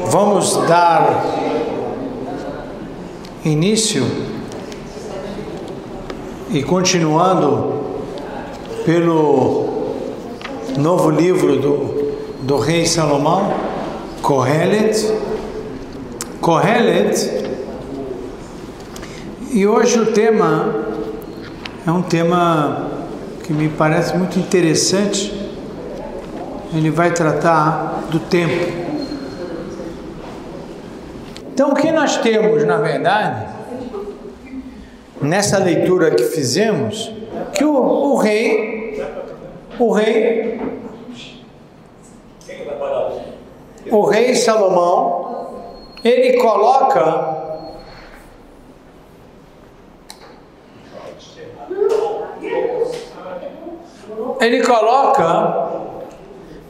Vamos dar início e continuando pelo novo livro do rei Salomão, Kohelet, e hoje o tema é um tema que me parece muito interessante. Ele vai tratar do tempo. Então, o que nós temos, na verdade, nessa leitura que fizemos, que o rei Salomão, ele coloca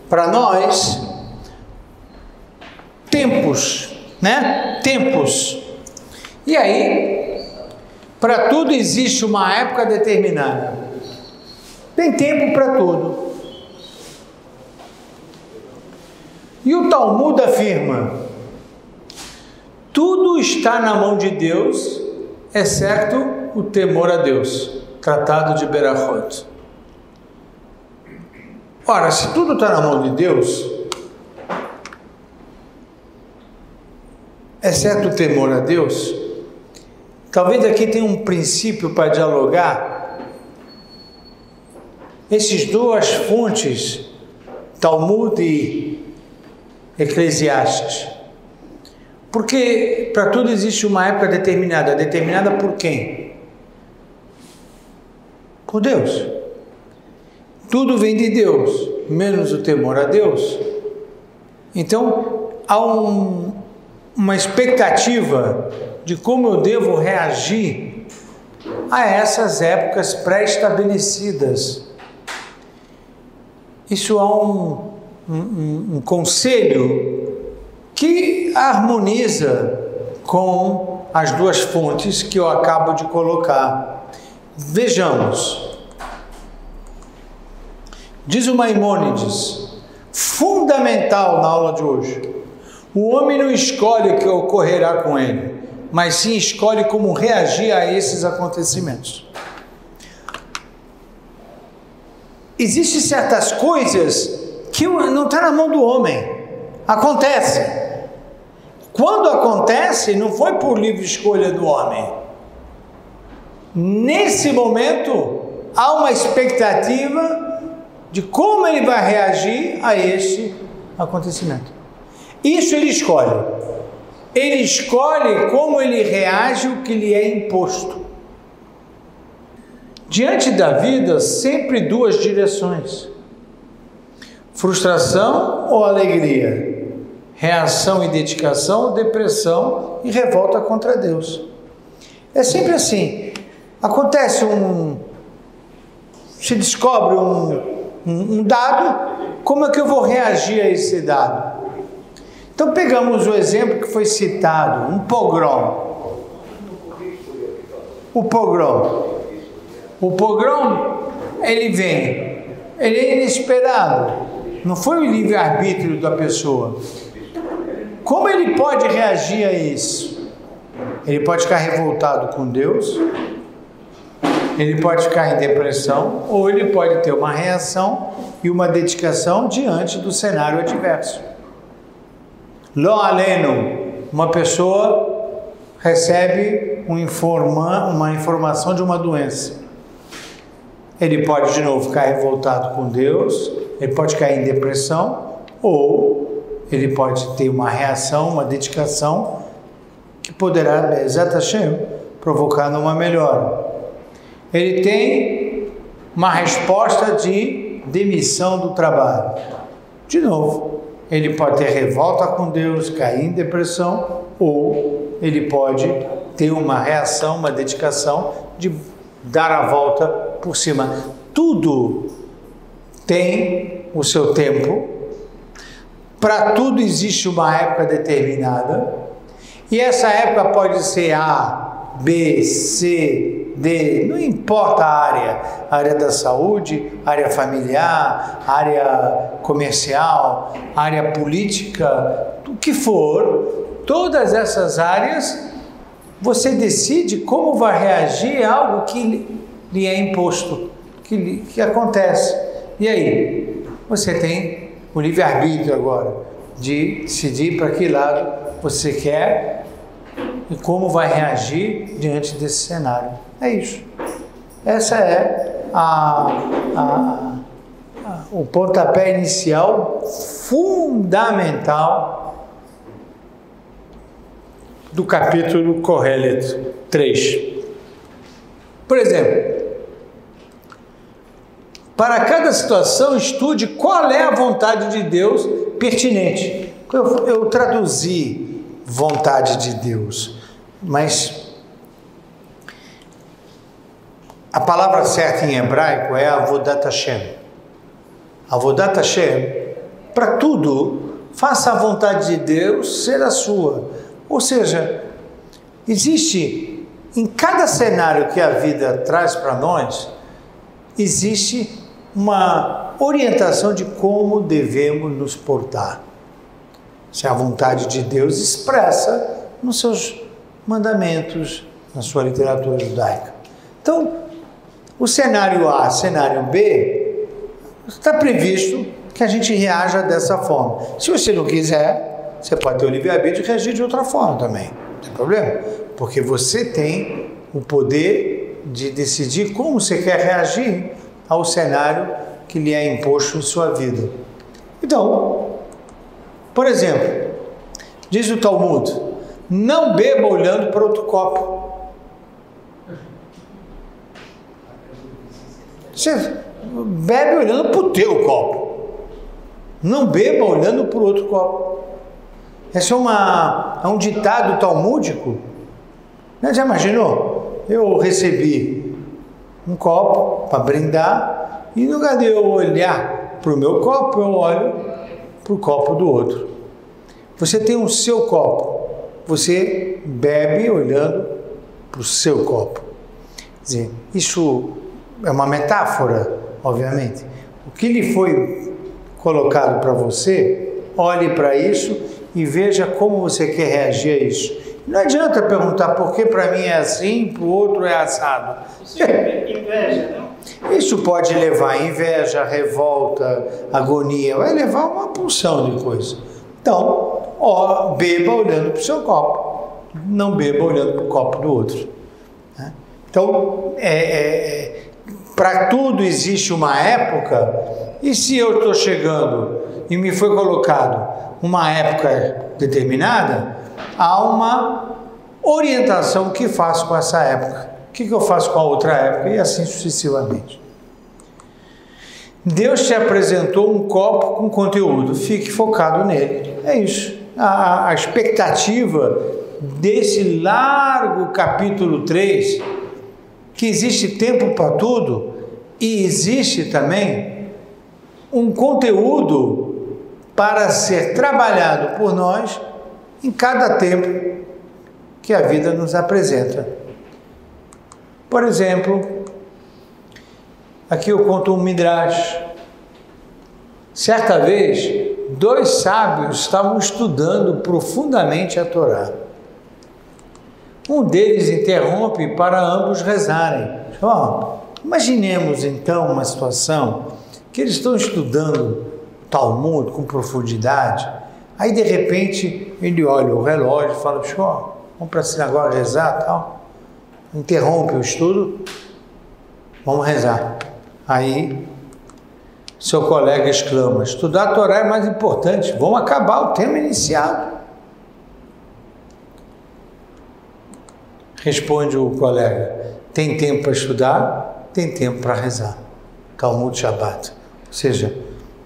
para nós tempos, né? Tempos. E aí, para tudo existe uma época determinada. Tem tempo para tudo. E o Talmud afirma: tudo está na mão de Deus, exceto o temor a Deus. Tratado de Berachot. Ora, se tudo está na mão de Deus, exceto o temor a Deus, talvez aqui tenha um princípio para dialogar. Essas duas fontes, Talmud e Eclesiastes. Porque para tudo existe uma época determinada. Determinada por quem? Por Deus. Tudo vem de Deus, menos o temor a Deus. Então, há uma expectativa de como eu devo reagir a essas épocas pré-estabelecidas. Isso há um conselho que harmoniza com as duas fontes que eu acabo de colocar. Vejamos. Diz o Maimônides, fundamental na aula de hoje: o homem não escolhe o que ocorrerá com ele, mas sim escolhe como reagir a esses acontecimentos. Existem certas coisas que não está na mão do homem. Acontece. Quando acontece, não foi por livre escolha do homem. Nesse momento, há uma expectativa de como ele vai reagir a este acontecimento. Isso ele escolhe. Ele escolhe como ele reage ao que lhe é imposto. Diante da vida, sempre duas direções: frustração ou alegria, reação e dedicação ou depressão e revolta contra Deus. É sempre assim. Acontece se descobre um dado, como é que eu vou reagir a esse dado? Então pegamos o exemplo que foi citado, um pogrom. O pogrom, ele é inesperado, não foi o livre-arbítrio da pessoa. Como ele pode reagir a isso? Ele pode ficar revoltado com Deus, ele pode ficar em depressão, ou ele pode ter uma reação e uma dedicação diante do cenário adverso. Lo aleno, uma pessoa recebe uma informação de uma doença. Ele pode de novo ficar revoltado com Deus, ele pode cair em depressão, ou ele pode ter uma reação, uma dedicação que poderá, Be'ezat Hashem, provocar uma melhora. Ele tem uma resposta de demissão do trabalho. De novo, ele pode ter revolta com Deus, cair em depressão, ou ele pode ter uma reação, uma dedicação de dar a volta por cima. Tudo tem o seu tempo, para tudo existe uma época determinada, e essa época pode ser A, B, C, não importa a área da saúde, área familiar, área comercial, área política, o que for, todas essas áreas, você decide como vai reagir a algo que lhe é imposto, que acontece. E aí, você tem o livre-arbítrio agora, de decidir para que lado você quer e como vai reagir diante desse cenário. É isso. Essa é o pontapé inicial fundamental do capítulo Kohelet 3. Por exemplo, para cada situação, estude qual é a vontade de Deus pertinente. Eu traduzi vontade de Deus, mas a palavra certa em hebraico é Avodat Hashem. Avodat Hashem, para tudo, faça a vontade de Deus ser a sua. Ou seja, existe, em cada cenário que a vida traz para nós, existe uma orientação de como devemos nos portar. Se a vontade de Deus expressa nos seus mandamentos, na sua literatura judaica. Então, o cenário A, cenário B, está previsto que a gente reaja dessa forma. Se você não quiser, você pode ter o livre-arbítrio e reagir de outra forma também. Não tem problema. Porque você tem o poder de decidir como você quer reagir ao cenário que lhe é imposto em sua vida. Então, por exemplo, diz o Talmud, não beba olhando para outro copo. Você bebe olhando para o teu copo. Não beba olhando para o outro copo. Esse é um ditado talmúdico. Já imaginou? Eu recebi um copo para brindar e no lugar de eu olhar para o meu copo, eu olho para o copo do outro. Você tem o seu copo, você bebe olhando para o seu copo. Quer dizer, isso é uma metáfora, obviamente. O que lhe foi colocado para você, olhe para isso e veja como você quer reagir a isso. Não adianta perguntar por que para mim é assim, para o outro é assado. Inveja, não? Isso pode levar a inveja, revolta, agonia, vai levar uma porção de coisa. Então, beba olhando para o seu copo, não beba olhando para o copo do outro. Então, para tudo existe uma época, e se eu estou chegando e me foi colocado uma época determinada, há uma orientação que faço com essa época. O que eu faço com a outra época? E assim sucessivamente. Deus te apresentou um copo com conteúdo. Fique focado nele. É isso. A expectativa desse largo capítulo 3, que existe tempo para tudo, e existe também um conteúdo para ser trabalhado por nós em cada tempo que a vida nos apresenta. Por exemplo, aqui eu conto um midrash. Certa vez, 2 sábios estavam estudando profundamente a Torá. Um deles interrompe para ambos rezarem. Imaginemos então uma situação que eles estão estudando Talmud com profundidade. Aí de repente ele olha o relógio e fala: vamos para a sinagoga rezar, tal. Interrompe o estudo, vamos rezar. Aí seu colega exclama: estudar a Torá é mais importante, vamos acabar o tema iniciado. Responde o colega: tem tempo para estudar, tem tempo para rezar. Talmud Shabbat. Ou seja,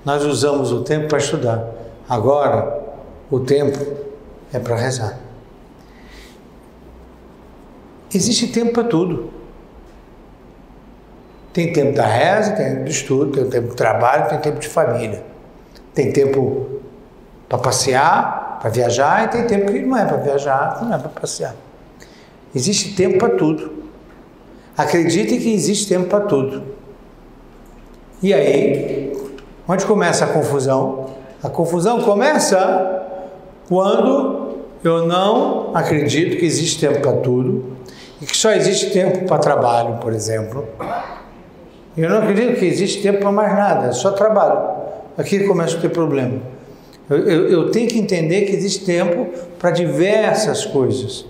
nós usamos o tempo para estudar, agora o tempo é para rezar. Existe tempo para tudo. Tem tempo da reza, tem tempo do estudo, tem tempo do trabalho, tem tempo de família. Tem tempo para passear, para viajar, e tem tempo que não é para viajar, que não é para passear. Existe tempo para tudo. acredite que existe tempo para tudo. E aí, onde começa a confusão? A confusão começa quando eu não acredito que existe tempo para tudo e que só existe tempo para trabalho, por exemplo. Eu não acredito que existe tempo para mais nada, é só trabalho. Aqui começa a ter problema. Eu tenho que entender que existe tempo para diversas coisas.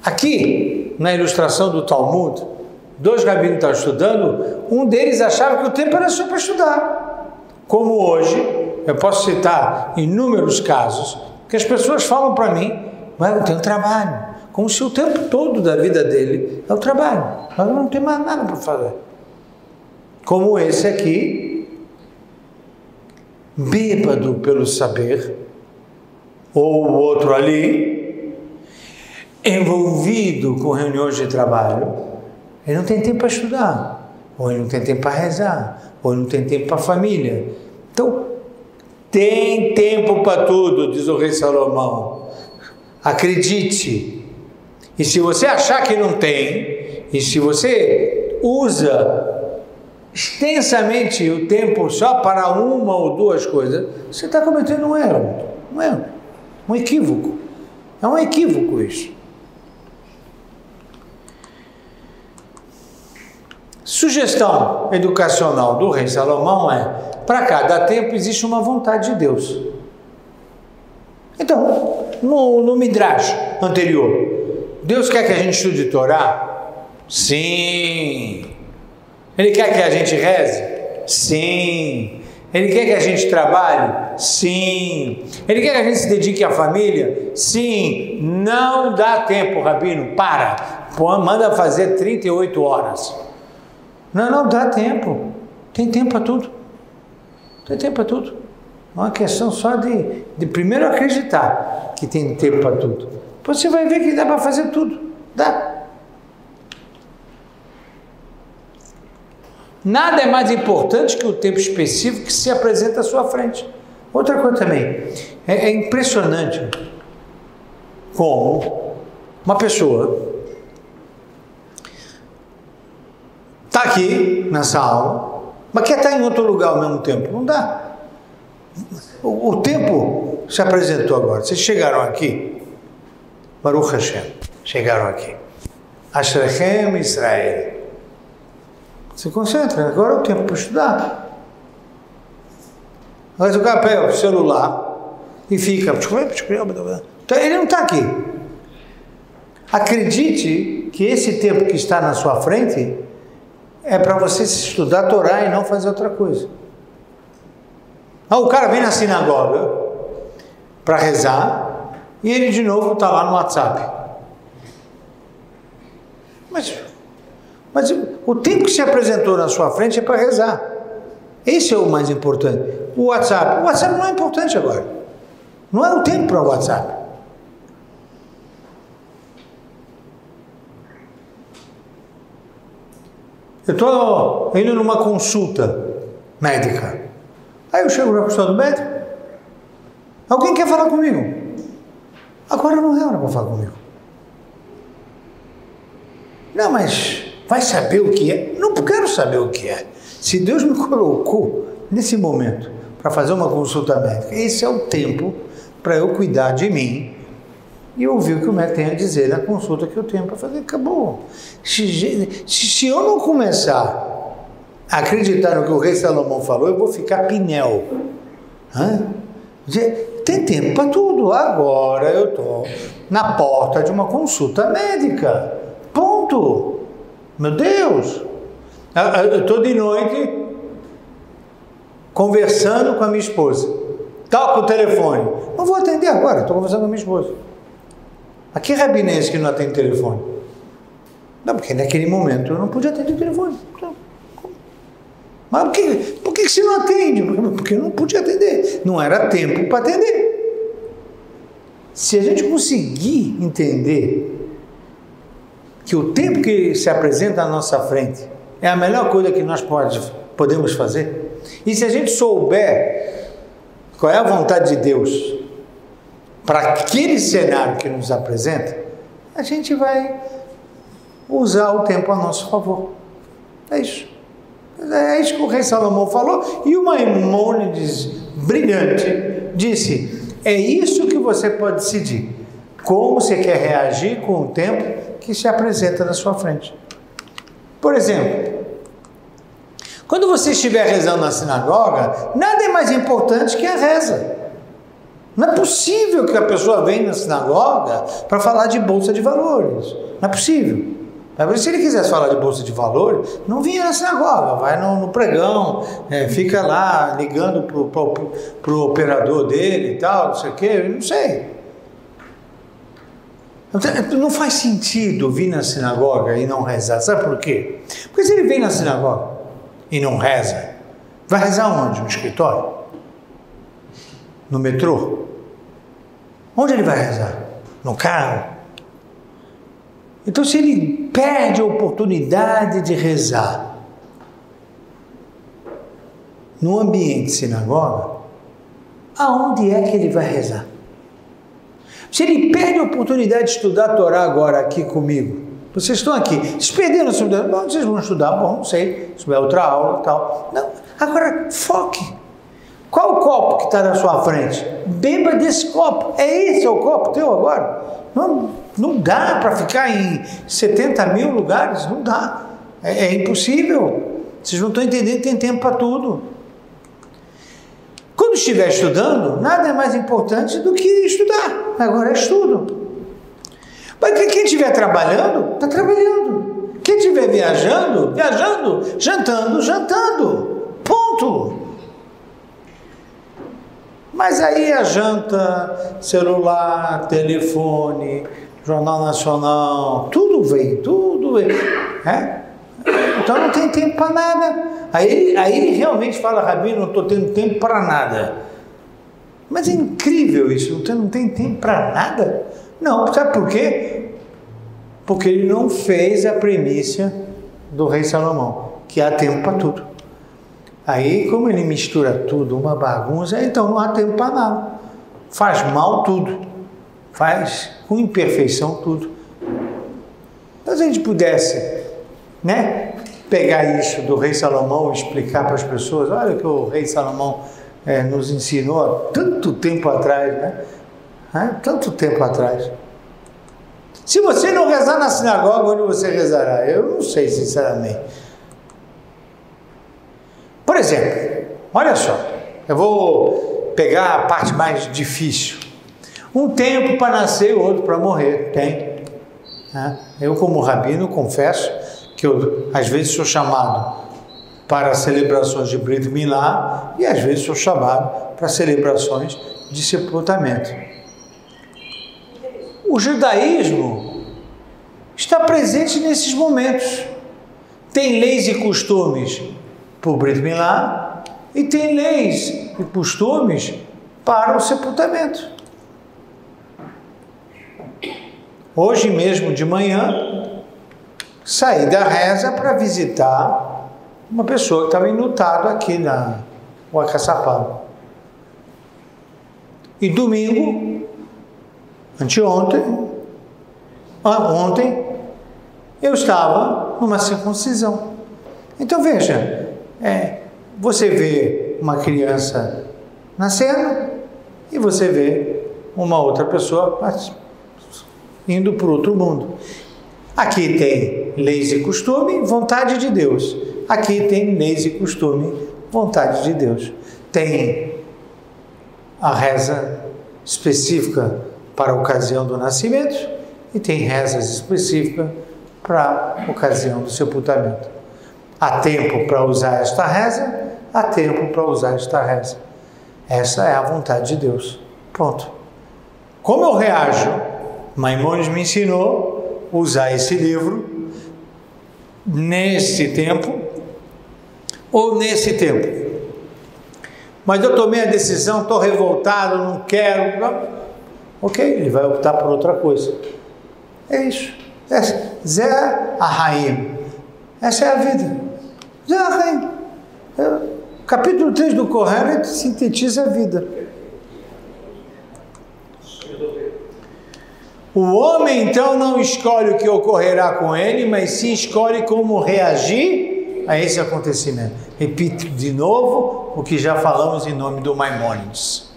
Aqui, na ilustração do Talmud, 2 rabinos estavam estudando, um deles achava que o tempo era só para estudar. Como hoje, eu posso citar inúmeros casos, que as pessoas falam para mim, mas eu tenho trabalho, como se o tempo todo da vida dele é o trabalho, mas eu não tenho mais nada para fazer. Como esse aqui, bêbado pelo saber, ou o outro ali, envolvido com reuniões de trabalho, ele não tem tempo para estudar, ou ele não tem tempo para rezar, ou ele não tem tempo para a família. Então, tem tempo para tudo, diz o rei Salomão. Acredite. E se você achar que não tem, e se você usa extensamente o tempo só para uma ou duas coisas, você está cometendo um erro. Um erro. Um equívoco. É um equívoco isso. Sugestão educacional do rei Salomão é: para cada tempo existe uma vontade de Deus. Então, no Midrash anterior, Deus quer que a gente estude Torá? Sim. Ele quer que a gente reze? Sim. Ele quer que a gente trabalhe? Sim. Ele quer que a gente se dedique à família? Sim. Não dá tempo, Rabino, para. Manda fazer 38 horas. Não dá tempo. Tem tempo para tudo. Tem tempo para tudo. É uma questão só de primeiro acreditar que tem tempo para tudo. Você vai ver que dá para fazer tudo. Dá. Nada é mais importante que o tempo específico que se apresenta à sua frente. Outra coisa também. É impressionante como uma pessoa está aqui nessa aula, mas quer estar em outro lugar ao mesmo tempo. Não dá. O tempo se apresentou agora. Vocês chegaram aqui, Baruch Hashem, chegaram aqui. Ashrechem Israel. Se concentra, agora é o tempo para estudar. Mas o cara pega o celular e fica. Então, ele não está aqui. Acredite que esse tempo que está na sua frente é para você estudar a Torá e não fazer outra coisa. O cara vem na sinagoga para rezar e ele de novo está lá no WhatsApp. Mas o tempo que se apresentou na sua frente é para rezar. Esse é o mais importante. O WhatsApp não é importante agora. Não é o tempo para o WhatsApp. Eu estou indo numa consulta médica. Aí eu chego na consulta do médico. Alguém quer falar comigo? Agora não é hora para falar comigo. Não, mas vai saber o que é? Não quero saber o que é. Se Deus me colocou nesse momento para fazer uma consulta médica, esse é o tempo para eu cuidar de mim e ouvir o que o médico tem a dizer na consulta que eu tenho para fazer. Acabou. Se eu não começar a acreditar no que o rei Salomão falou, eu vou ficar pinel. Tem tempo para tudo. Agora eu estou na porta de uma consulta médica. Ponto. Meu Deus. Eu estou de noite conversando com a minha esposa. Toca o telefone. Não vou atender agora, estou conversando com a minha esposa. Mas que rabino é esse que não atende telefone? Não, porque naquele momento eu não podia atender o telefone. Mas por que você não atende? Porque eu não podia atender. Não era tempo para atender. Se a gente conseguir entender que o tempo que se apresenta à nossa frente é a melhor coisa que nós podemos fazer, e se a gente souber qual é a vontade de Deus para aquele cenário que nos apresenta, a gente vai usar o tempo a nosso favor. É isso. É isso que o rei Salomão falou. E o Maimônides, brilhante, disse: é isso que você pode decidir. Como você quer reagir com o tempo que se apresenta na sua frente. Por exemplo, quando você estiver rezando na sinagoga, nada é mais importante que a reza. Não é possível que a pessoa venha na sinagoga para falar de bolsa de valores. Não é possível. Se ele quisesse falar de bolsa de valores, não vinha na sinagoga, vai no pregão, fica lá ligando para o operador dele e tal, não sei o quê, eu não sei. Não faz sentido vir na sinagoga e não rezar. Sabe por quê? Porque se ele vem na sinagoga e não reza, vai rezar onde? No escritório? No metrô? Onde ele vai rezar? No carro? Então, se ele perde a oportunidade de rezar no ambiente sinagoga, aonde é que ele vai rezar? Se ele perde a oportunidade de estudar a Torá agora aqui comigo, vocês estão aqui, vocês perderam a oportunidade, bom, vocês vão estudar, bom, não sei, se tiver outra aula e tal. Não, agora foque. Qual o copo que está na sua frente? Beba desse copo. Esse é o copo teu agora? Não dá para ficar em 70 mil lugares, não dá. É impossível. Vocês não estão entendendo, tem tempo para tudo. Quando estiver estudando, nada é mais importante do que estudar. Agora é estudo. Mas quem estiver trabalhando, está trabalhando. Quem estiver viajando, jantando. Ponto. Mas aí a janta, celular, telefone, Jornal Nacional, tudo vem. Então não tem tempo para nada. Aí ele realmente fala: Rabino, não estou tendo tempo para nada. Mas é incrível isso, não tem tempo para nada. Não, sabe por quê? Porque ele não fez a premissa do rei Salomão, que há tempo para tudo. Aí, como ele mistura tudo, uma bagunça, então não há tempo para nada. Faz mal tudo. Faz com imperfeição tudo. Então, se a gente pudesse, pegar isso do rei Salomão e explicar para as pessoas: olha o que o rei Salomão nos ensinou há tanto tempo atrás, tanto tempo atrás. Se você não rezar na sinagoga, onde você rezará? Eu não sei, sinceramente. Por exemplo, olha só, eu vou pegar a parte mais difícil. Um tempo para nascer, outro para morrer. Tem. Eu, como rabino, confesso que eu, às vezes, sou chamado para celebrações de Brit Milá e, às vezes, sou chamado para celebrações de sepultamento. O judaísmo está presente nesses momentos. Tem leis e costumes para o Brit Milá e tem leis e costumes para o sepultamento. Hoje mesmo de manhã, saí da reza para visitar uma pessoa que estava enlutado aqui na Rua Caçapava. E domingo, ontem, eu estava numa circuncisão. Então veja, você vê uma criança nascendo e você vê uma outra pessoa indo para o outro mundo. Aqui tem leis e costume, vontade de Deus. Aqui tem leis e costume, vontade de Deus. Tem a reza específica para a ocasião do nascimento e tem rezas específicas para a ocasião do sepultamento. Há tempo para usar esta reza, há tempo para usar esta reza. Essa é a vontade de Deus. Pronto. Como eu reajo? Maimônides me ensinou a usar esse livro nesse tempo ou nesse tempo. Mas eu tomei a decisão, estou revoltado, não quero. Ok, ele vai optar por outra coisa. É isso. Zé Ahaim. Essa é a vida. Zé Ahaim. Capítulo 3 do Kohelet sintetiza a vida. O homem então não escolhe o que ocorrerá com ele, mas sim escolhe como reagir a esse acontecimento. Repito de novo o que já falamos em nome do Maimônides.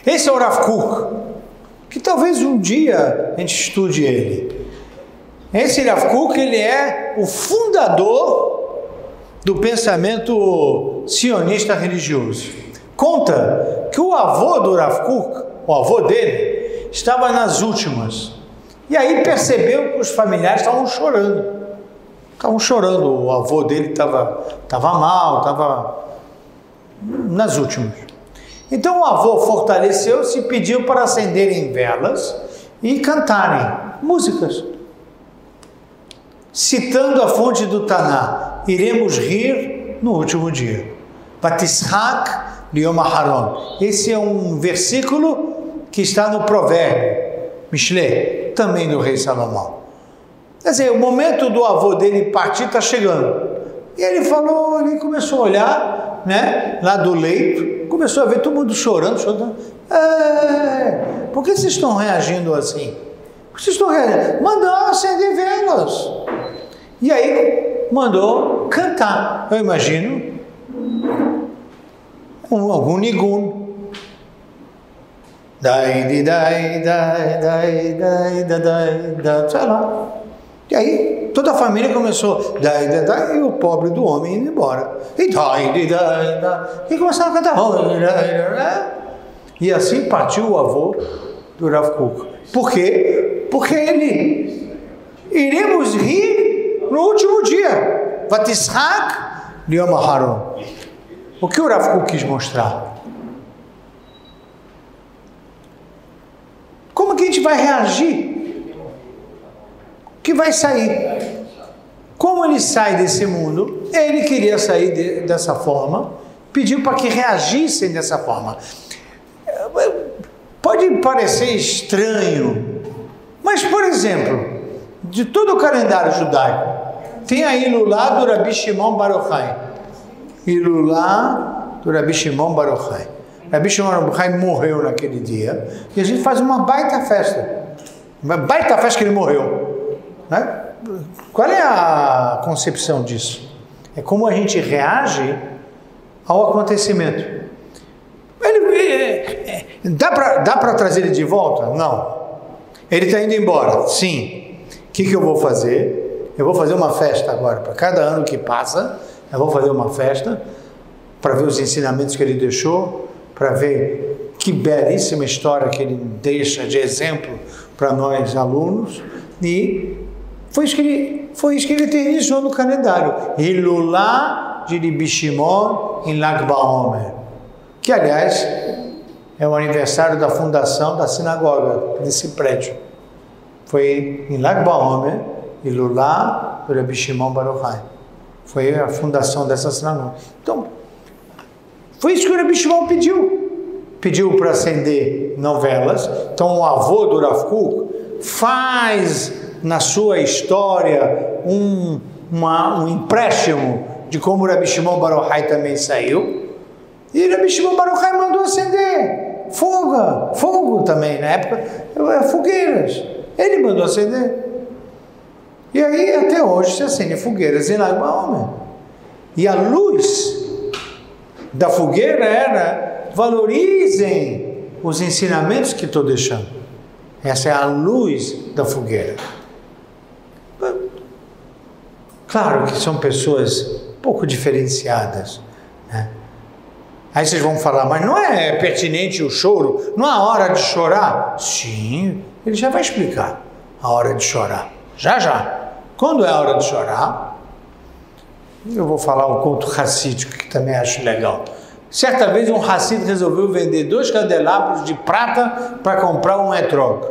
Esse é o Rav Kook, que talvez um dia a gente estude ele. Esse Rav Kook, ele é o fundador do pensamento sionista religioso. Conta que o avô do Rav Kook, o avô dele, estava nas últimas. E aí percebeu que os familiares estavam chorando. O avô dele estava mal, estava nas últimas. Então o avô fortaleceu-se e pediu para acenderem velas e cantarem músicas. Citando a fonte do Taná, iremos rir no último dia. Vatishak Yom Aharon. Esse é um versículo que está no provérbio, Mishlei, também do rei Salomão. Quer dizer, o momento do avô dele partir está chegando. E ele falou, ele começou a olhar, né, lá do leito, começou a ver todo mundo chorando. Por que vocês estão reagindo assim? Por que vocês estão reagindo? Mandou acender velas. E aí mandou cantar. Eu imagino algum nigun. Sei lá. E aí toda a família começou e o pobre do homem indo embora. E começaram a cantar. E assim partiu o avô do Rav Kook. Por quê? Porque ele iremos rir no último dia. Vatishak Yom Aharon. O que o Rav Kook quis mostrar? Como que a gente vai reagir? O que vai sair? Como ele sai desse mundo? Ele queria sair dessa forma, pediu para que reagissem dessa forma. Pode parecer estranho, mas, por exemplo, de todo o calendário judaico, tem a Ilulá do Rabi Shimon Bar Yochai. Ilulá do Rabi Shimon Bar Yochai. Rabi Shimon Bar Yochai morreu naquele dia e a gente faz uma baita festa. Uma baita festa que ele morreu. Né? Qual é a concepção disso? É como a gente reage ao acontecimento. Dá para trazer ele de volta? Não. Ele está indo embora? Sim. O que eu vou fazer? Eu vou fazer uma festa agora. Para cada ano que passa, eu vou fazer uma festa para ver os ensinamentos que ele deixou, para ver que belíssima história que ele deixa de exemplo para nós alunos. E foi isso que ele eternizou no calendário. Hilulá de Rabi Shimon em Lag BaOmer, que aliás é o aniversário da fundação da sinagoga desse prédio. Foi em Lag BaOmer, Hilulá de Rabi Shimon Bar Yochai. Foi a fundação dessa sinagoga. Então, foi isso que o Rabi Shimon pediu para acender novelas. Então o avô do Rav Kook faz na sua história um empréstimo de como o Rabi Shimon Bar Yochai também saiu. E o Rabi Shimon Bar Yochai mandou acender fogo também, na época, fogueiras. Ele mandou acender. E aí até hoje se acende fogueiras em Lag BaOmer. E a luz da fogueira era: valorizem os ensinamentos que estou deixando. Essa é a luz da fogueira. Claro que são pessoas pouco diferenciadas, né? Aí vocês vão falar, mas não é pertinente o choro? Não há hora de chorar? Sim, ele já vai explicar a hora de chorar. Já. Quando é a hora de chorar? Eu vou falar um conto racídico que também acho legal. Certa vez um Hassid resolveu vender 2 candelabros de prata para comprar um etrog.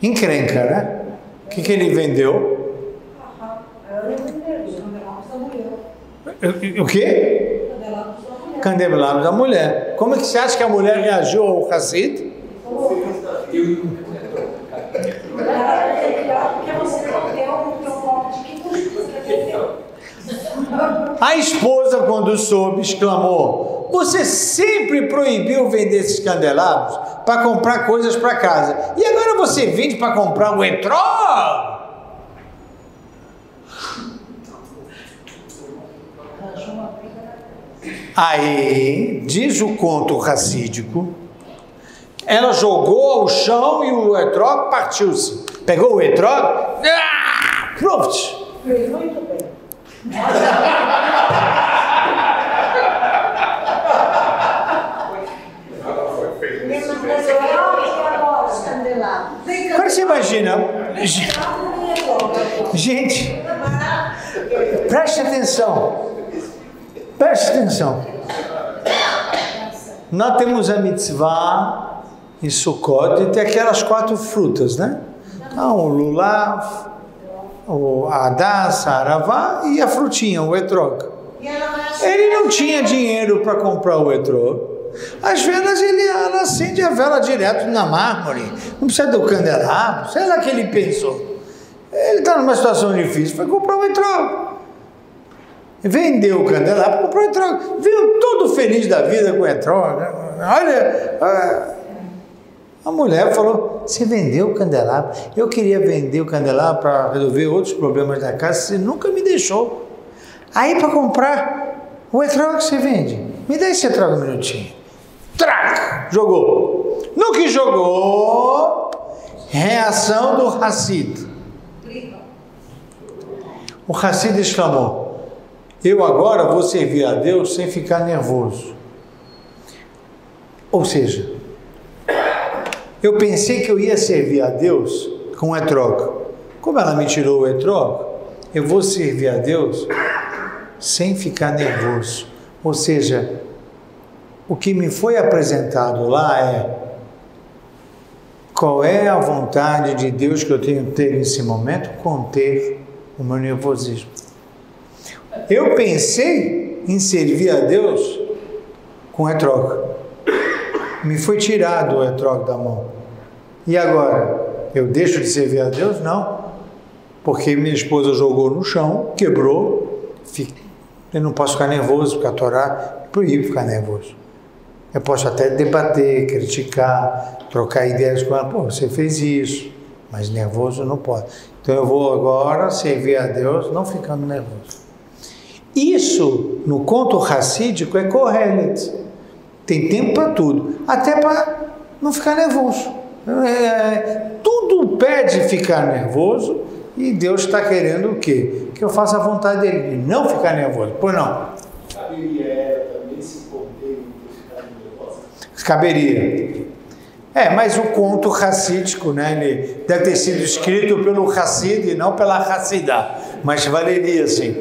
Encrenca, né? O que ele vendeu? O quê? Candelabros da mulher. Como é que você acha que a mulher reagiu ao Hassid? A esposa, quando soube, exclamou: você sempre proibiu vender esses candelabros? para comprar coisas para casa. E agora você vende para comprar o etrog? Aí, diz o conto racídico, ela jogou ao chão e o etrog partiu-se. Pegou o etrog, pronto. Muito bem. Agora você imagina, gente, preste atenção, nós temos a mitzvah em Sukkot e tem aquelas 4 frutas, né? Então, o lulav, o Hadassah, a Aravá e a frutinha, o etrog. Ele não tinha dinheiro para comprar o etrog. As velas, ela acende a vela direto na mármore, não precisa do candelabro, sei lá o que ele pensou. Ele está numa situação difícil, foi comprar o etrog. Vendeu o candelabro, comprou o etrog. Veio todo feliz da vida com o etrog. Olha, a mulher falou, você vendeu o candelabro? Eu queria vender o candelabro para resolver outros problemas da casa, você nunca me deixou. Aí para comprar o etrog você vende. Me dá esse etrog um minutinho. Trac! Jogou. No que jogou, reação do Hassid. O Hassid exclamou, eu agora vou servir a Deus sem ficar nervoso. Ou seja, eu pensei que eu ia servir a Deus com o etrog. Como ela me tirou o etrog, eu vou servir a Deus sem ficar nervoso. Ou seja, o que me foi apresentado lá é qual é a vontade de Deus que eu tenho que ter nesse momento, conter o meu nervosismo. Eu pensei em servir a Deus com etrog. Me foi tirado o etrog da mão. E agora? Eu deixo de servir a Deus? Não. Porque minha esposa jogou no chão, quebrou. Eu não posso ficar nervoso, porque a Torá proíbe ficar nervoso. Eu posso até debater, criticar, trocar ideias com ela. Pô, você fez isso, mas nervoso não pode. Então eu vou agora servir a Deus não ficando nervoso. Isso, no conto racídico, é Kohelet. Tem tempo para tudo, até para não ficar nervoso. Tudo pede ficar nervoso e Deus está querendo o quê? Que eu faça a vontade dele, de não ficar nervoso. Pois não? Caberia também se conter e ficar nervoso? Caberia. Mas o conto racídico, né, ele deve ter sido escrito pelo Hassid e não pela Hassidah, mas valeria sim.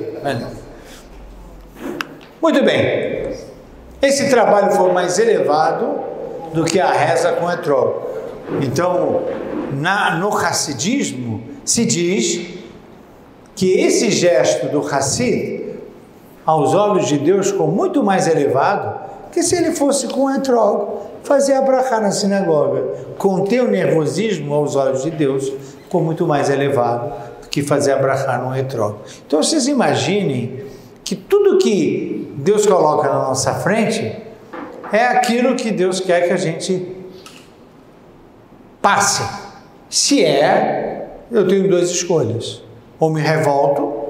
Muito bem. Esse trabalho foi mais elevado do que a reza com etrog. Então, no Hassidismo, se diz que esse gesto do Hassid, aos olhos de Deus, ficou muito mais elevado que se ele fosse com etrog, fazer a brachá na sinagoga. Conter o nervosismo aos olhos de Deus ficou muito mais elevado do que fazer a brachá no etrog. Então, vocês imaginem que tudo que Deus coloca na nossa frente é aquilo que Deus quer que a gente passe. Se eu tenho 2 escolhas. Ou me revolto,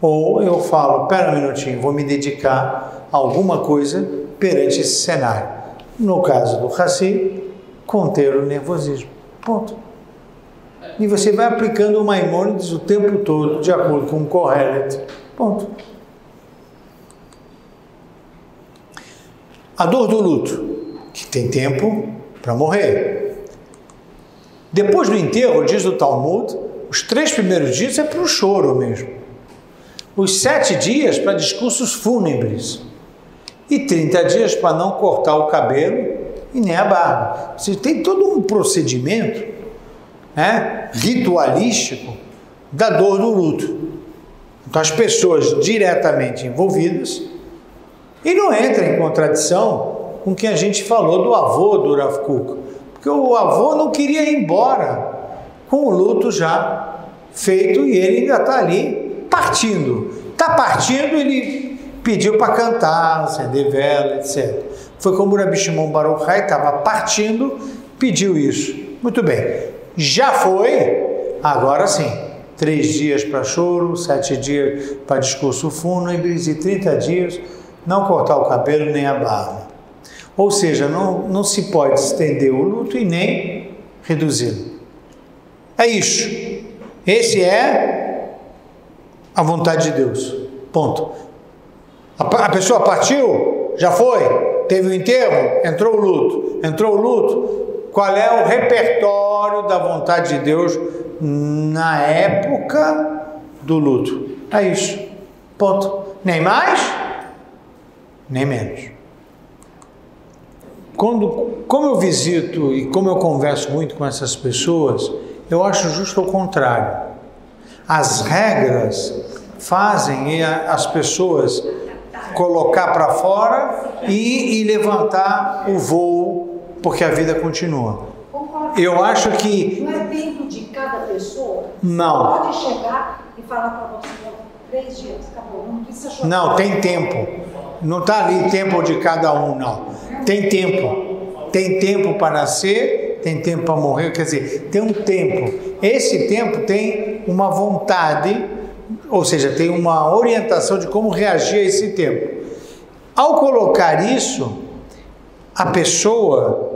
ou eu falo, pera um minutinho, vou me dedicar a alguma coisa perante esse cenário. No caso do Hassid, conter o nervosismo. Ponto. E você vai aplicando o Maimônides o tempo todo, de acordo com o Kohelet. Ponto. A dor do luto, que tem tempo para morrer. Depois do enterro, diz o Talmud, os 3 primeiros dias é para o choro mesmo. Os 7 dias para discursos fúnebres. E 30 dias para não cortar o cabelo e nem a barba. Você tem todo um procedimento, né, ritualístico da dor do luto. Então as pessoas diretamente envolvidas, e não entra em contradição com o que a gente falou do avô do Rav Kuk, porque o avô não queria ir embora com o luto já feito e ele ainda está ali partindo. Está partindo, ele pediu para cantar, acender vela, etc. Foi como o Rabi Shimon Bar Yochai estava partindo, pediu isso. Muito bem, já foi, agora sim, 3 dias para choro, 7 dias para discurso fúnebre e 30 dias não cortar o cabelo nem a barba. Ou seja, não se pode estender o luto e nem reduzi-lo. É isso. Esse é a vontade de Deus. Ponto. A pessoa partiu, já foi, teve o enterro, entrou o luto. Entrou o luto. Qual é o repertório da vontade de Deus na época do luto? É isso. Ponto. Nem mais, nem menos. Como eu visito e como eu converso muito com essas pessoas, eu acho justo o contrário. As regras fazem as pessoas colocar para fora e levantar o voo, porque a vida continua. Eu acho que... Não é tempo de cada pessoa? Não. Pode chegar e falar para você, 3 dias, acabou, não precisa chorar. Não, tem tempo. Não está ali tempo de cada um, não. Tem tempo. Tem tempo para nascer, tem tempo para morrer, quer dizer, tem um tempo. Esse tempo tem uma vontade, ou seja, tem uma orientação de como reagir a esse tempo. Ao colocar isso, a pessoa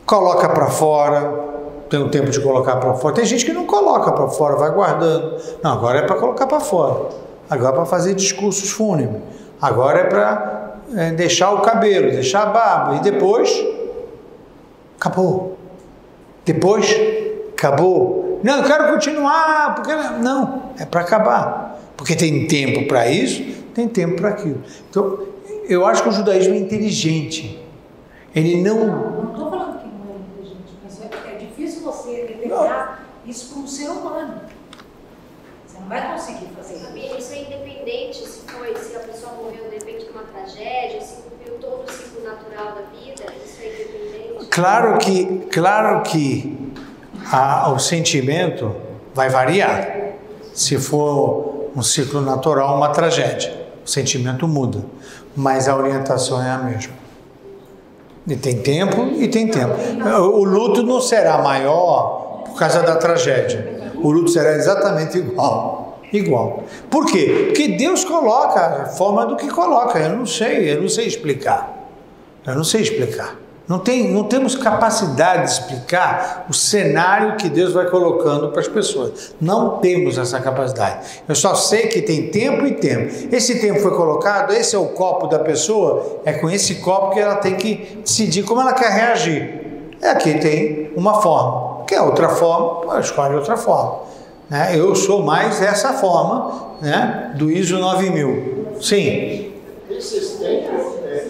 coloca para fora, tem um tempo de colocar para fora. Tem gente que não coloca para fora, vai guardando. Não, agora é para colocar para fora. Agora é para fazer discursos fúnebres. Agora é para deixar o cabelo, deixar a barba. E depois, acabou. Depois, acabou. Não, eu quero continuar. Porque... Não, é para acabar. Porque tem tempo para isso, tem tempo para aquilo. Então, eu acho que o judaísmo é inteligente. Ele não... Não estou falando que não é inteligente, mas é difícil você determinar isso para um ser humano. Você não vai conseguir fazer isso. Isso é independente se a pessoa morreu de repente de uma tragédia, se cumpriu todo o ciclo natural da vida, isso é independente. Claro que o sentimento vai variar. Se for um ciclo natural, uma tragédia, o sentimento muda, mas a orientação é a mesma. E tem tempo e tem tempo. O luto não será maior por causa da tragédia. O luto será exatamente igual. Igual. Por quê? Porque Deus coloca a forma do que coloca. Eu não sei explicar. Não temos capacidade de explicar o cenário que Deus vai colocando para as pessoas. Não temos essa capacidade. Eu só sei que tem tempo e tempo. Esse tempo foi colocado, esse é o copo da pessoa, é com esse copo que ela tem que decidir como ela quer reagir. Aqui tem uma forma. Quer outra forma, escolhe outra forma. Eu sou mais essa forma, do ISO 9000. Sim. Esses tempos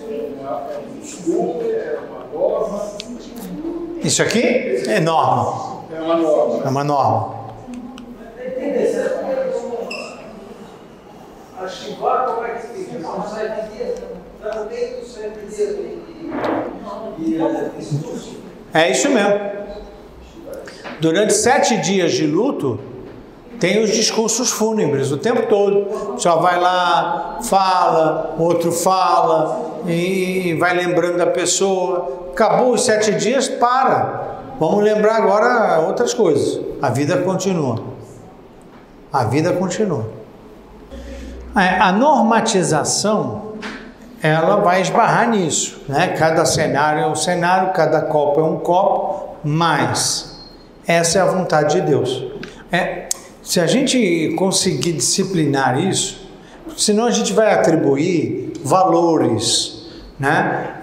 um costume, uma norma. Isso aqui é norma. É uma norma. É uma norma. A Shiva, como é que se diz? São 7 dias, está no meio dos 7 dias de discurso. É isso mesmo. Durante 7 dias de luto, tem os discursos fúnebres o tempo todo. Só vai lá, fala, outro fala, e vai lembrando da pessoa. Acabou os 7 dias, para. Vamos lembrar agora outras coisas. A vida continua. A vida continua. A normatização, ela vai esbarrar nisso, Cada cenário é um cenário, cada copo é um copo, mas essa é a vontade de Deus. Se a gente conseguir disciplinar isso, senão a gente vai atribuir valores,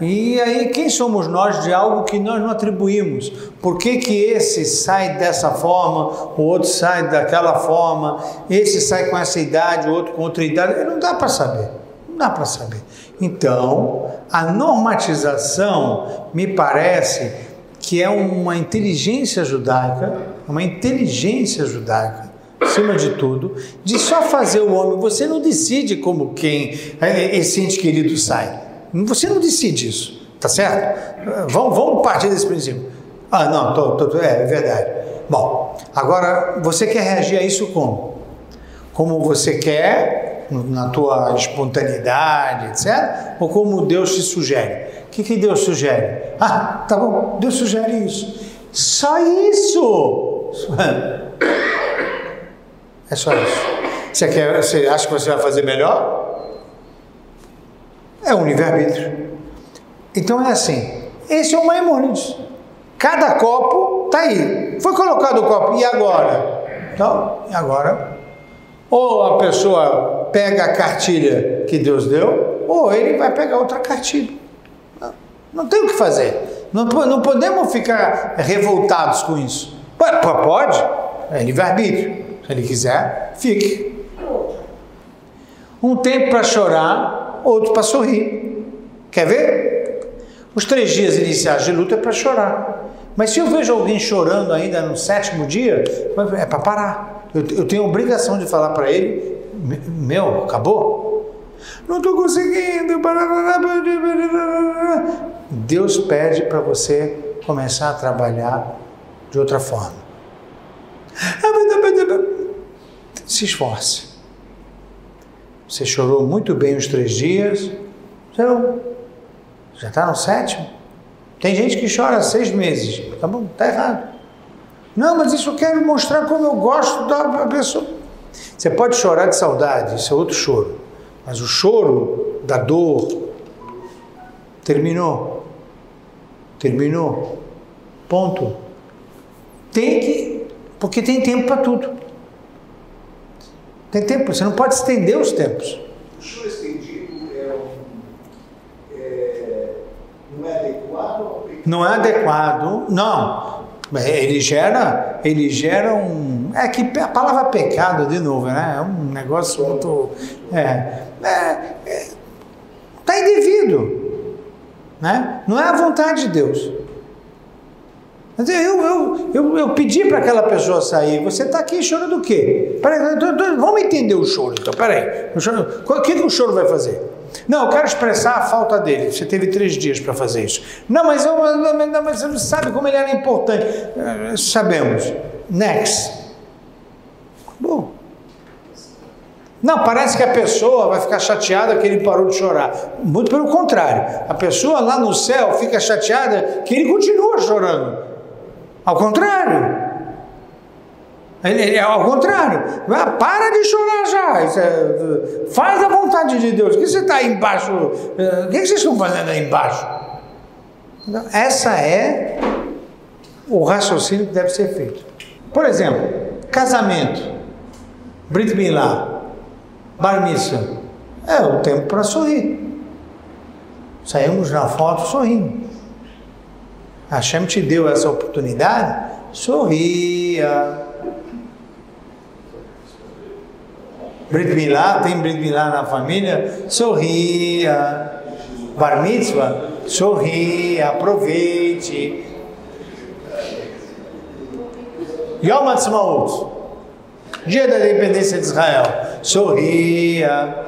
E aí quem somos nós de algo que nós não atribuímos? Por que esse sai dessa forma, o outro sai daquela forma, esse sai com essa idade, o outro com outra idade? Não dá para saber, não dá para saber. Então, a normatização me parece que é uma inteligência judaica, acima de tudo, de só fazer o homem. Você não decide como esse ente querido sai. Você não decide isso, tá certo? Vamos partir desse princípio. Não, é verdade. Bom, agora você quer reagir a isso como? Como você quer na tua espontaneidade, etc. Ou como Deus te sugere. O que Deus sugere? Ah, tá bom, Deus sugere isso. Só isso! É só isso. Você acha que você vai fazer melhor? É um livre-arbítrio. Então é assim, esse é o Maimônides. Cada copo está aí. Foi colocado o copo, e agora? Então, e agora? Ou a pessoa pega a cartilha que Deus deu, ou ele vai pegar outra cartilha. Não tem o que fazer. Não podemos ficar revoltados com isso. Pode, é livre-arbítrio. Se ele quiser, fique. Um tempo para chorar, outro para sorrir. Quer ver? Os 3 dias iniciais de luta é para chorar. Mas se eu vejo alguém chorando ainda no 7º dia, é para parar. Eu tenho a obrigação de falar para ele, meu, acabou? Não estou conseguindo. Deus pede para você começar a trabalhar de outra forma. Se esforce. Você chorou muito bem os 3 dias, então, já está no 7º. Tem gente que chora 6 meses. Tá bom, tá errado. Não, mas isso eu quero mostrar como eu gosto da pessoa. Você pode chorar de saudade, isso é outro choro. Mas o choro da dor terminou. Terminou. Ponto. Porque tem tempo para tudo. Tem tempo, você não pode estender os tempos. O choro estendido não é adequado? Não é adequado, não. Ele gera um... É que a palavra pecado, de novo, né? É um negócio muito... Está indevido. Né? Não é a vontade de Deus. Eu pedi para aquela pessoa sair. Você está aqui chorando o quê? Peraí, vamos entender o choro, então. Peraí. O que o choro vai fazer? Não, eu quero expressar a falta dele. Você teve 3 dias para fazer isso. Não, mas você não sabe como ele era importante. Sabemos. Next. Bom. Não, parece que a pessoa vai ficar chateada que ele parou de chorar. Muito pelo contrário. A pessoa lá no céu fica chateada que ele continua chorando. Ao contrário. Ao contrário. Para de chorar já. Faz a vontade de Deus. O que você está aí embaixo? O que vocês estão fazendo aí embaixo? Então, essa é o raciocínio que deve ser feito. Por exemplo, casamento, Brit Milá, Bar Mitzvah. É o tempo para sorrir. Saímos na foto sorrindo. Hashem te deu essa oportunidade, sorria. Brit Milá, tem Brit Milá na família, sorria. Bar Mitzvah, sorria, aproveite. Yom Ha'atzmaut, dia da independência de Israel, sorria.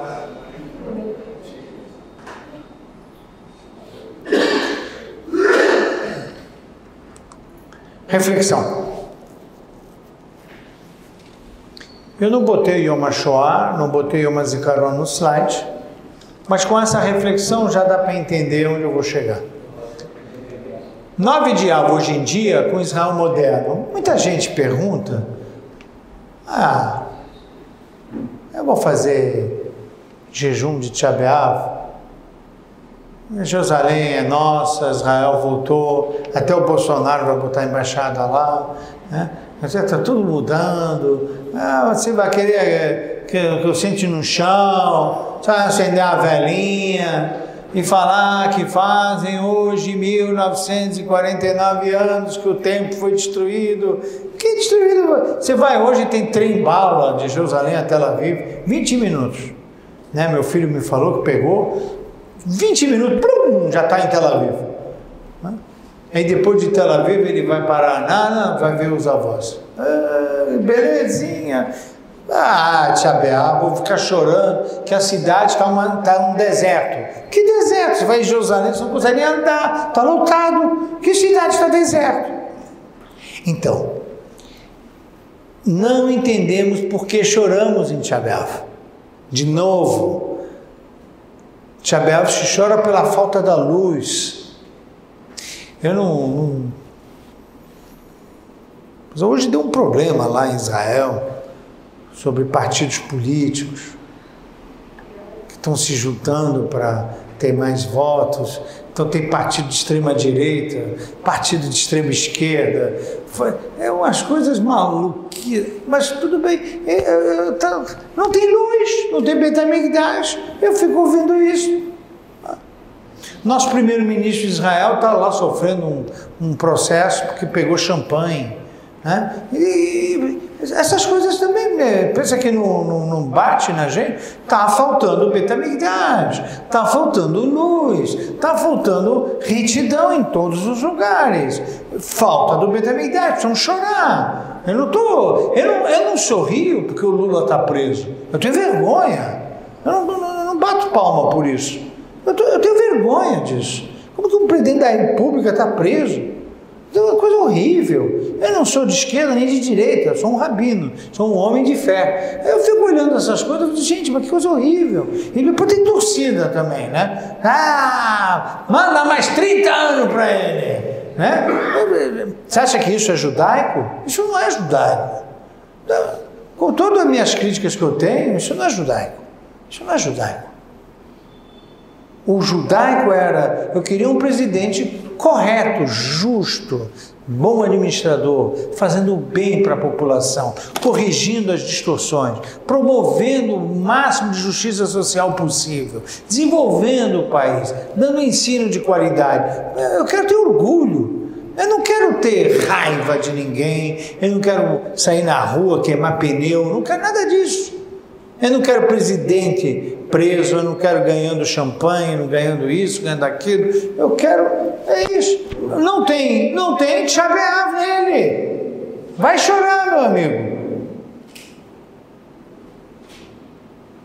Reflexão. Eu não botei Yom HaShoah, não botei Yom HaZikaron no slide, mas com essa reflexão já dá para entender onde eu vou chegar. 9 de Av hoje em dia, com Israel moderno, muita gente pergunta, eu vou fazer jejum de Tisha B'Av, Jerusalém é nossa, Israel voltou, até o Bolsonaro vai botar a embaixada lá, né? Está tudo mudando, você vai querer que eu sente no chão, vai acender a velinha e falar que fazem hoje 1949 anos que o templo foi destruído. Que destruído? Você vai hoje, tem trem-bala de Jerusalém a Tel Aviv, 20 minutos. Né? Meu filho me falou que pegou 20 minutos, já está em Tel Aviv. Aí depois de Tel Aviv ele vai para Anana, vai ver os avós. Belezinha. Tisha B'Av, vou ficar chorando que a cidade está um deserto. Que deserto? Você vai em Jerusalém, você não consegue nem andar, está lotado. Que cidade está deserto? Então, não entendemos por que choramos em Tisha B'Av. De novo, Tiabeav chora pela falta da luz. Mas hoje deu um problema lá em Israel sobre partidos políticos que estão se juntando para ter mais votos. Então tem partido de extrema direita, partido de extrema esquerda, umas coisas malucas, mas tudo bem, não tem luz, não tem Beit HaMikdash, eu fico ouvindo isso. Nosso primeiro-ministro de Israel está lá sofrendo um processo porque pegou champanhe, né? E essas coisas também, pensa que não bate na gente. Está faltando Beit HaMikdash, está faltando luz, está faltando retidão em todos os lugares, falta do Beit HaMikdash, precisam chorar. Eu não sorrio porque o Lula está preso, eu tenho vergonha, eu não bato palma por isso, eu tenho vergonha disso. Como que um presidente da República está preso? É uma coisa horrível. Eu não sou de esquerda nem de direita, eu sou um rabino, sou um homem de fé. Eu fico olhando essas coisas e digo, gente, mas que coisa horrível. E depois tem torcida também, né? Manda mais 30 anos para ele, né? Você acha que isso é judaico? Isso não é judaico. Com todas as minhas críticas que eu tenho, isso não é judaico. Isso não é judaico. O judaico era, eu queria um presidente correto, justo, bom administrador, fazendo o bem para a população, corrigindo as distorções, promovendo o máximo de justiça social possível, desenvolvendo o país, dando ensino de qualidade. Eu quero ter orgulho, eu não quero ter raiva de ninguém, eu não quero sair na rua, queimar pneu, eu não quero nada disso. Eu não quero presidente preso, eu não quero ganhando champanhe, não ganhando isso, ganhando aquilo. Eu quero, é isso. Não tem Tiabeav nele. Vai chorar, meu amigo.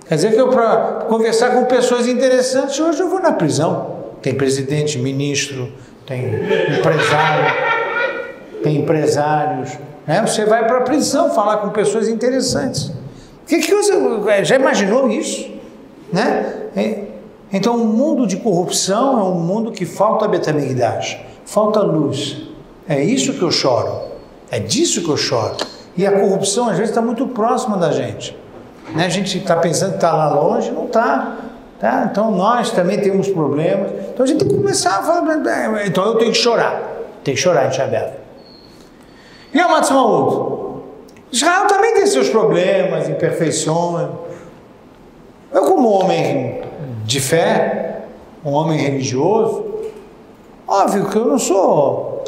Quer dizer que eu, para conversar com pessoas interessantes, hoje eu vou na prisão. Tem presidente, ministro, tem empresários. Né? Você vai para a prisão falar com pessoas interessantes. Que você já imaginou isso? Né? Então, um mundo de corrupção é um mundo que falta Beit HaMikdash, falta luz. É isso que eu choro, é disso que eu choro. E a corrupção às vezes está muito próxima da gente. Né? A gente está pensando que está lá longe, não está. Tá? Então nós também temos problemas. Então a gente tem que começar a falar. Então eu tenho que chorar em Tiabeav. E a Matzmaut? Israel também tem seus problemas, imperfeições. Eu, como homem de fé, um homem religioso, óbvio que eu não sou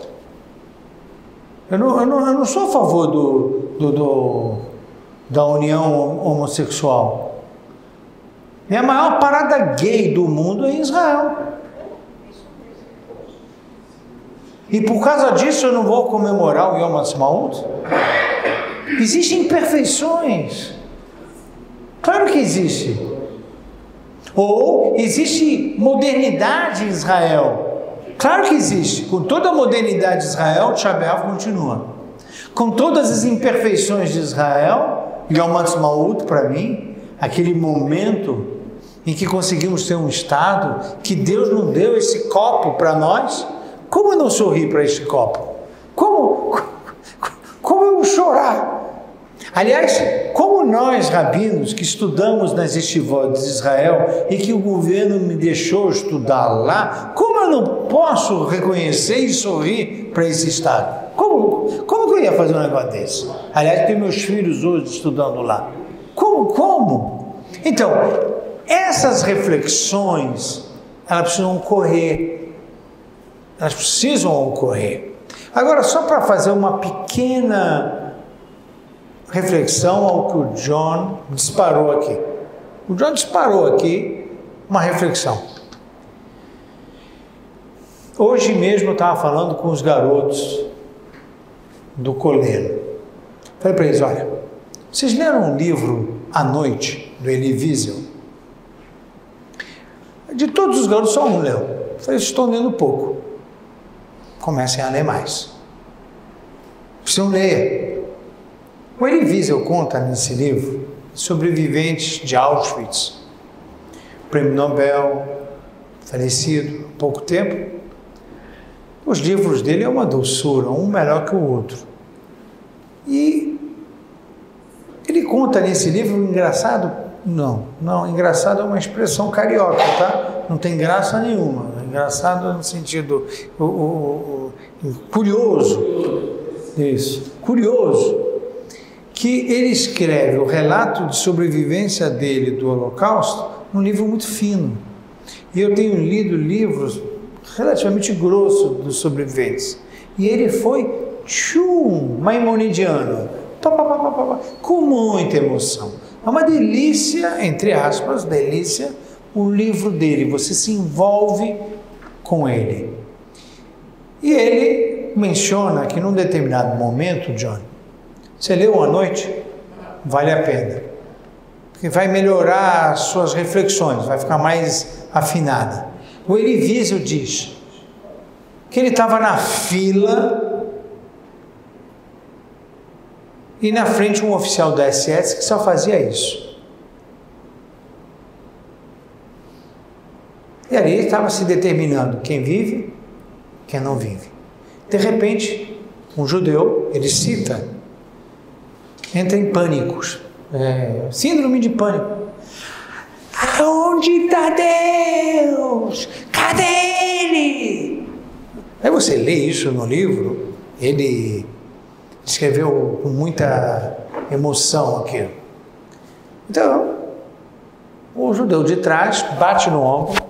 a favor da união homossexual. E a maior parada gay do mundo é em Israel. E por causa disso eu não vou comemorar o Yom Ha'atzmaut? Existem imperfeições. Claro que existe. Ou existe modernidade em Israel. Claro que existe. Com toda a modernidade de Israel, Tiabeav continua. Com todas as imperfeições de Israel, Yom Ha'atzmaut, para mim, aquele momento em que conseguimos ter um Estado, que Deus não deu esse copo para nós, como eu não sorri para esse copo? Como eu chorar? Aliás, como nós, rabinos, que estudamos nas yeshivot de Israel e que o governo me deixou estudar lá, como eu não posso reconhecer e sorrir para esse Estado? Como que eu ia fazer um negócio desse? Aliás, tem meus filhos hoje estudando lá. Como? Então, essas reflexões, elas precisam ocorrer. Elas precisam ocorrer. Agora, só para fazer uma pequena reflexão ao que o John disparou aqui. O John disparou aqui uma reflexão. Hoje mesmo eu estava falando com os garotos do colégio. Falei para eles, olha, vocês leram um livro à noite, do Elie Wiesel? De todos os garotos, só um leu. Falei, estou lendo pouco. Comecem a ler mais. Precisam ler. O Elie Wiesel conta nesse livro sobreviventes de Auschwitz, prêmio Nobel, falecido há pouco tempo. Os livros dele é uma doçura, um melhor que o outro. E ele conta nesse livro, engraçado, não, engraçado é uma expressão carioca, tá? Não tem graça nenhuma, engraçado no sentido curioso, isso, curioso, que ele escreve o relato de sobrevivência dele do Holocausto num livro muito fino. E eu tenho lido livros relativamente grossos dos sobreviventes. E ele foi maimonidiano, com muita emoção. É uma delícia, entre aspas, delícia, o livro dele. Você se envolve com ele. E ele menciona que num determinado momento, John, você leu à noite? Vale a pena. Porque vai melhorar as suas reflexões, vai ficar mais afinada. O Elie Wiesel diz que ele estava na fila e na frente um oficial da SS que só fazia isso. E ali ele estava se determinando quem vive, quem não vive. De repente, um judeu, ele cita, entra em pânicos, síndrome de pânico. Aonde está Deus? Cadê Ele? Aí você lê isso no livro, ele escreveu com muita emoção aquilo. Então, o judeu de trás bate no ombro.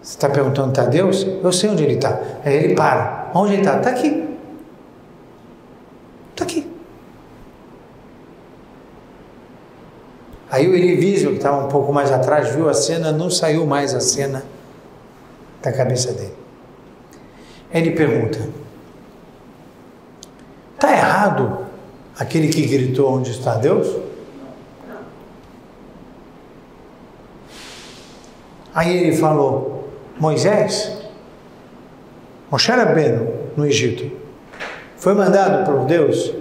Você está perguntando, está Deus? Eu sei onde ele está. Aí ele para. Onde ele está? Está aqui. Está aqui. Aí o Elie Wiesel, que estava um pouco mais atrás, viu a cena, não saiu mais a cena da cabeça dele. Aí ele pergunta, está errado aquele que gritou onde está Deus? Aí ele falou, Moisés, Moshe Rabbeinu, no Egito, foi mandado por Deus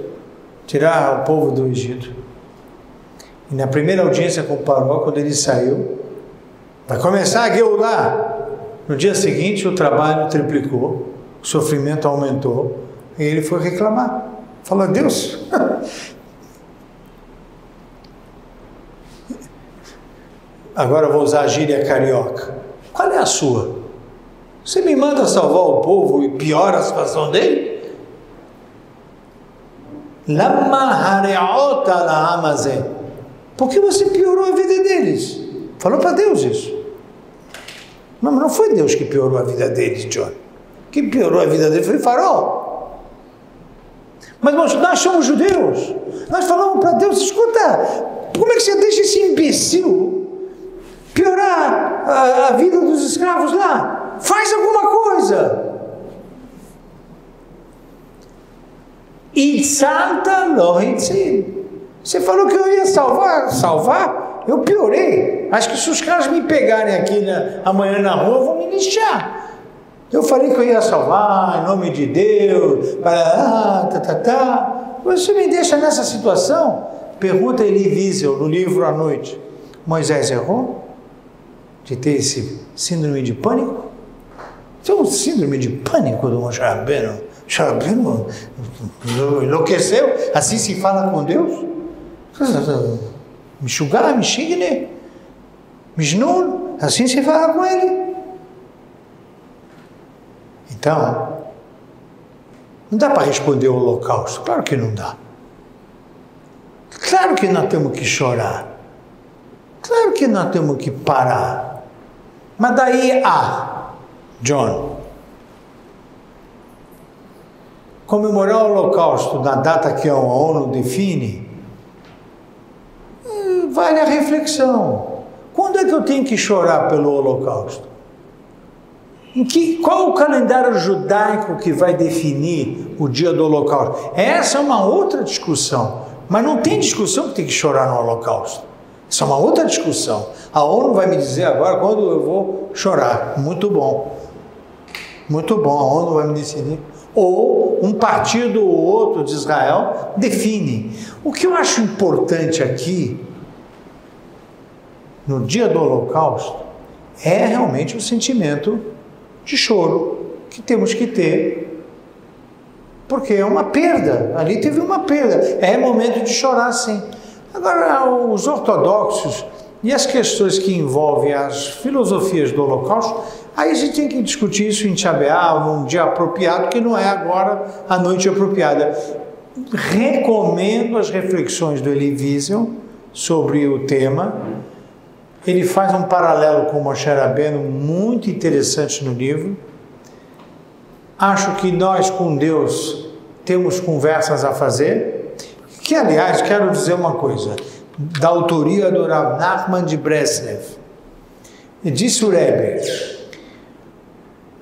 tirar o povo do Egito. E na primeira audiência com o Paró, quando ele saiu, vai começar a Geulah. No dia seguinte, o trabalho triplicou, o sofrimento aumentou, e ele foi reclamar. Falou, Deus, agora eu vou usar a gíria carioca. Qual é a sua? Você me manda salvar o povo e piora a situação dele? Lama hareota la amazé. Por que você piorou a vida deles? Falou para Deus isso. Mas não foi Deus que piorou a vida deles, John. Quem piorou a vida deles foi o Faraó. Mas nós somos judeus. Nós falamos para Deus, escuta, como é que você deixa esse imbecil piorar a vida dos escravos lá? Faz alguma coisa. Itzalta lo hitzil. Você falou que eu ia salvar? Eu piorei. Acho que se os caras me pegarem aqui amanhã na rua, vão me lixar. Eu falei que eu ia salvar, em nome de Deus, Você me deixa nessa situação? Pergunta Elie Wiesel no livro à noite. Moisés errou? De ter esse síndrome de pânico? Isso é um síndrome de pânico do Moshe Rabbeinu. Moshe Rabbeinu enlouqueceu? Assim se fala com Deus? Mishugá, Mishigne, Mishnun, assim se fala com ele. Então, não dá para responder o holocausto, claro que não dá. Claro que nós temos que chorar, claro que nós temos que parar. Mas daí John, comemorar o holocausto na data que a ONU define, vale a reflexão. Quando é que eu tenho que chorar pelo holocausto? Qual o calendário judaico que vai definir o dia do holocausto? Essa é uma outra discussão. Mas não tem discussão que tem que chorar no holocausto. Isso é uma outra discussão. A ONU vai me dizer agora quando eu vou chorar. Muito bom. Muito bom. A ONU vai me decidir ou um partido ou outro de Israel define. O que eu acho importante aqui, no dia do Holocausto, é realmente o sentimento de choro que temos que ter, porque é uma perda, ali teve uma perda, é momento de chorar sim. Agora, os ortodoxos e as questões que envolvem as filosofias do Holocausto, aí a gente tem que discutir isso em Tisha B'Av, num dia apropriado, que não é agora a noite apropriada. Recomendo as reflexões do Elie Wiesel sobre o tema. Ele faz um paralelo com o Moshe Rabbeinu muito interessante no livro. Acho que nós com Deus temos conversas a fazer, que aliás, quero dizer uma coisa, da autoria do Rav Nachman de Breslev. Disse o Rebbe,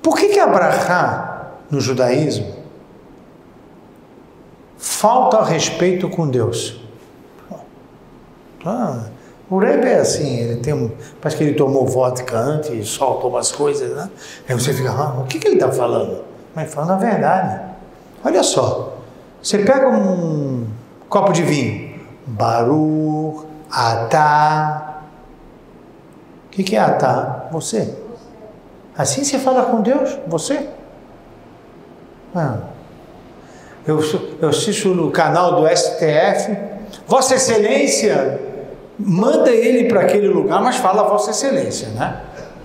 por que a brachá no judaísmo falta respeito com Deus? O Rebbe é assim, ele tem parece que ele tomou vodka antes e soltou umas coisas, né? Aí você fica, o que ele está falando? Mas falando a verdade. Olha só, você pega um copo de vinho, Baruch Atah. O que é Atah? Você. Assim você fala com Deus? Você? Eu assisto no canal do STF, Vossa Excelência, manda ele para aquele lugar, mas fala Vossa Excelência, né?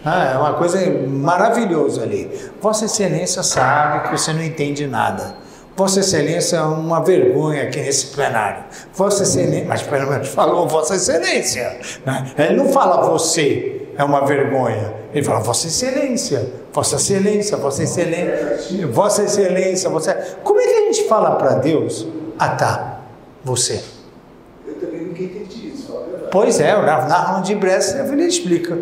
É uma coisa maravilhosa ali. Vossa Excelência sabe que você não entende nada. Vossa Excelência é uma vergonha aqui nesse plenário. Vossa Excelência, mas pelo menos falou Vossa Excelência, né? Ele não fala você é uma vergonha. Ele fala Vossa Excelência, Vossa Excelência, Vossa Excelência, Vossa Excelência, você. Como é que a gente fala para Deus? Tá, você. Eu também nunca entendi isso. Pois é, o Rav Nachman de Breslev ele explica.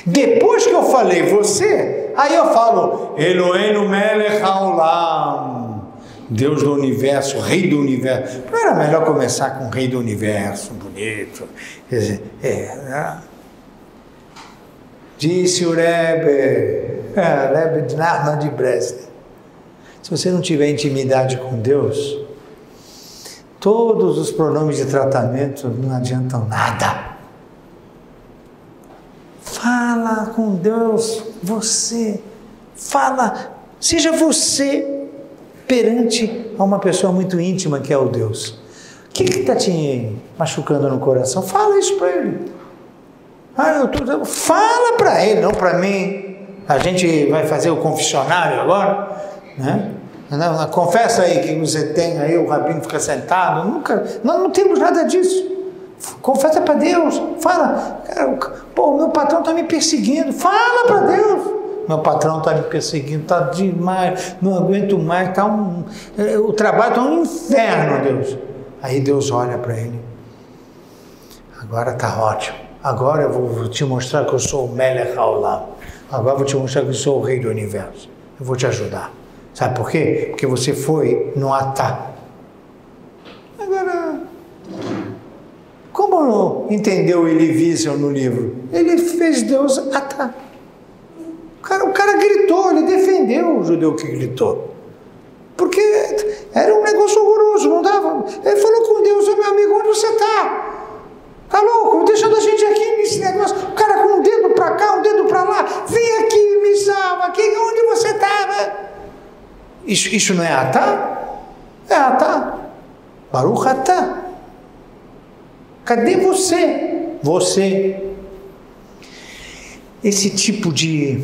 Depois que eu falei você, aí eu falo Eloheinu melech haolam, Deus do universo, Rei do universo. Não era melhor começar com o Rei do universo, bonito? Quer dizer, né? Disse o Rebbe de Nachman de Breslev, se você não tiver intimidade com Deus, todos os pronomes de tratamento não adiantam nada. Fala com Deus, você, fala, seja você perante a uma pessoa muito íntima que é o Deus. O que está te machucando no coração? Fala isso para ele. Fala para ele, não para mim. A gente vai fazer o confessionário agora, né? Não, confessa aí que você tem, aí o rabino fica sentado. Nós não temos nada disso. Confessa para Deus, fala, cara, o meu patrão está me perseguindo, fala para Deus, meu patrão está me perseguindo, está demais, não aguento mais, o trabalho está um inferno, Deus. Aí Deus olha para ele, agora está ótimo, agora eu vou te mostrar que eu sou o Melech Haolam, agora eu vou te mostrar que eu sou o Rei do Universo, eu vou te ajudar. Sabe por quê? Porque você foi no Atá. Agora, como entendeu Elie Wiesel no livro? Ele fez Deus Atá. O cara gritou, ele defendeu o judeu que gritou. Porque era um negócio horroroso, não dava. Ele falou com Deus, meu amigo, onde você está? Tá louco? Deixando a gente aqui nesse negócio. O cara com um dedo para cá, um dedo para lá. Vem aqui, me salva. Aqui, onde você está? Isso não é Atá? É Atá. Baruch Atá. Cadê você? Você. Esse tipo de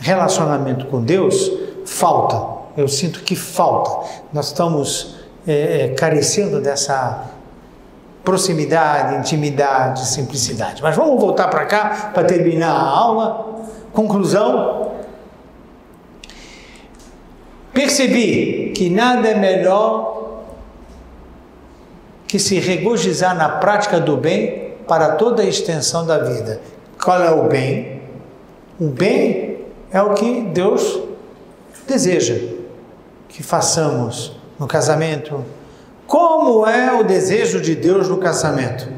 relacionamento com Deus falta. Eu sinto que falta. Nós estamos carecendo dessa proximidade, intimidade, simplicidade. Mas vamos voltar para cá para terminar a aula. Conclusão. Percebi que nada é melhor que se regozijar na prática do bem para toda a extensão da vida. Qual é o bem? O bem é o que Deus deseja que façamos no casamento. Como é o desejo de Deus no casamento?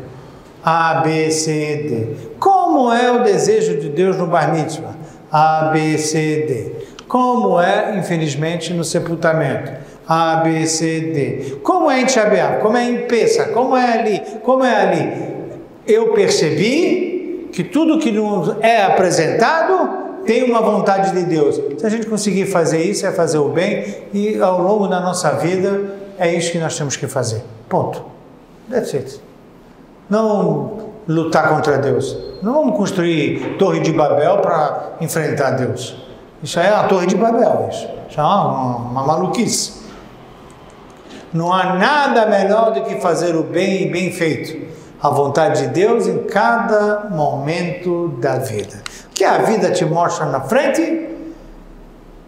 A, B, C, D. Como é o desejo de Deus no bar mitzvah? A, B, C, D. Como é, infelizmente, no sepultamento. A, B, C, D. Como é em Tchabeá? Como é em Pessa? Como é ali? Como é ali? Eu percebi que tudo que nos é apresentado tem uma vontade de Deus. Se a gente conseguir fazer isso, é fazer o bem, e ao longo da nossa vida, é isso que nós temos que fazer. Ponto. That's it. Não lutar contra Deus. Não vamos construir Torre de Babel para enfrentar Deus. Isso é a Torre de Babel. Isso é uma maluquice. Não há nada melhor do que fazer o bem e bem feito. A vontade de Deus em cada momento da vida. O que a vida te mostra na frente?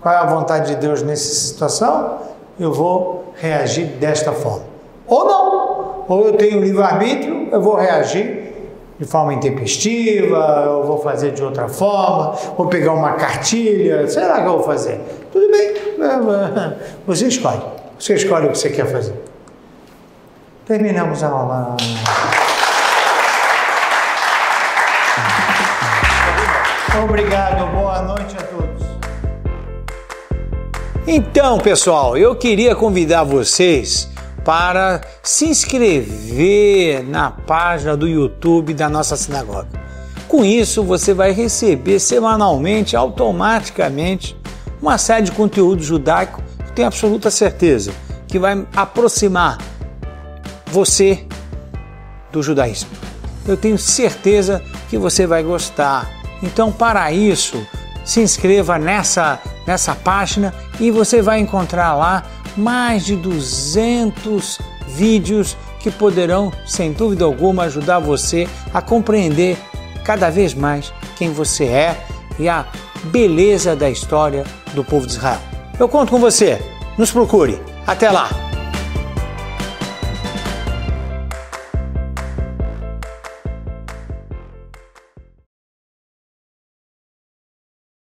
Qual é a vontade de Deus nessa situação? Eu vou reagir desta forma. Ou não. Ou eu tenho livre-arbítrio, eu vou reagir de forma intempestiva, eu vou fazer de outra forma, vou pegar uma cartilha, sei lá o que eu vou fazer. Tudo bem, você escolhe. Você escolhe o que você quer fazer. Terminamos a aula. Obrigado, boa noite a todos. Então, pessoal, eu queria convidar vocês para se inscrever na página do YouTube da nossa sinagoga. Com isso, você vai receber semanalmente, automaticamente, uma série de conteúdo judaico, eu tenho absoluta certeza, que vai aproximar você do judaísmo. Eu tenho certeza que você vai gostar. Então, para isso, se inscreva nessa página e você vai encontrar lá mais de 200 vídeos que poderão, sem dúvida alguma, ajudar você a compreender cada vez mais quem você é e a beleza da história do povo de Israel. Eu conto com você. Nos procure. Até lá!